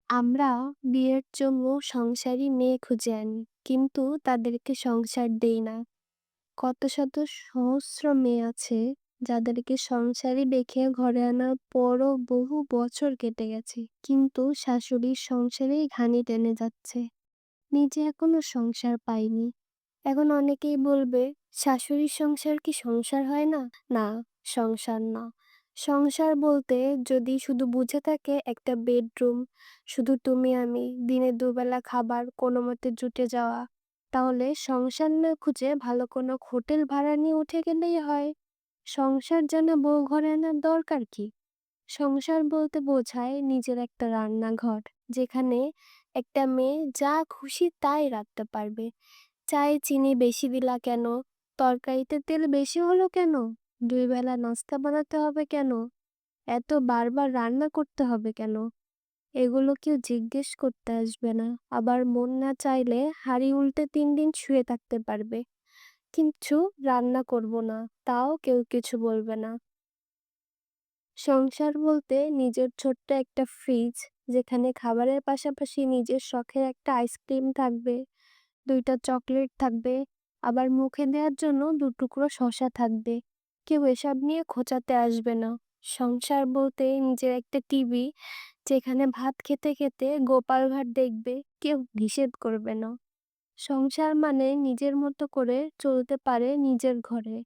আমরা বিয়ের জন্য সংসারী মেয়ে খুঁজে আনি, কিন্তু তাদেরকে সংসার দেই না। কত শত সহস্র মেয়ে আছে যাদেরকে সংসারী দেখে ঘরে আনার পরও বহু বছর কেটে গেছে, কিন্তু শাশুড়ির সংসারেই ঘানি টেনে যাচ্ছে, নিজে এখনো সংসার পায়নি। এখন অনেকেই বলবে, শাশুড়ির সংসার কি সংসার হয় না? না, সংসার না। সংসার বলতে যদি শুধু বুঝে থাকে একটা বেডরুম, শুধু তুমি আমি, দিনে দুবেলা খাবার কোনো মতে জুটে যাওয়া, তাহলে সংসার না খুঁজে ভালো কোনো হোটেল ভাড়া নিয়ে উঠে গেলেই হয়। সংসার যেন বউ ঘরে আনার দরকার কি? সংসার বলতে বোঝায় নিজের একটা রান্নাঘর, যেখানে একটা মেয়ে যা খুশি তাই রাখতে পারবে। চায়ে চিনি বেশি দিলা কেন? তরকারিতে তেল বেশি হলো কেন? ২ বেলা নাস্তা বানাতে হবে কেন? এত বারবার রান্না করতে হবে কেন? এগুলো কেউ জিজ্ঞেস করতে আসবে না। আবার মন না চাইলে হাঁড়ি উল্টে ৩ দিন শুয়ে থাকতে পারবে। কিন্তু রান্না করব না, তাও কেউ কিছু বলবে না। সংসার বলতে নিজের ছোট্ট একটা ফ্রিজ, যেখানে খাবারের পাশাপাশি নিজের শখের একটা আইসক্রিম থাকবে, ২ টা চকলেট থাকবে, আবার মুখে দেওয়ার জন্য ২ টুকরো শসা থাকবে। কেউ এসব নিয়ে খোঁচাতে আসবে না। সংসার বলতে নিজের একটা টিভি, যেখানে ভাত খেতে খেতে গোপাল ভাঁড় দেখবে, কেউ নিষেধ করবে না। সংসার মানে নিজের মতো করে চলতে পারে নিজের ঘরে।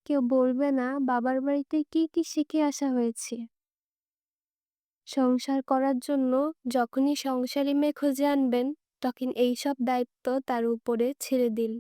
কেউ বলবে না বাবার বাড়িতে কি কি শিখে আসা হয়েছে। সংসার করার জন্য যখনই সংসারী মেয়ে খুঁজে আনবেন, তখন এইসব দায়িত্ব তার উপরে ছেড়ে দিন।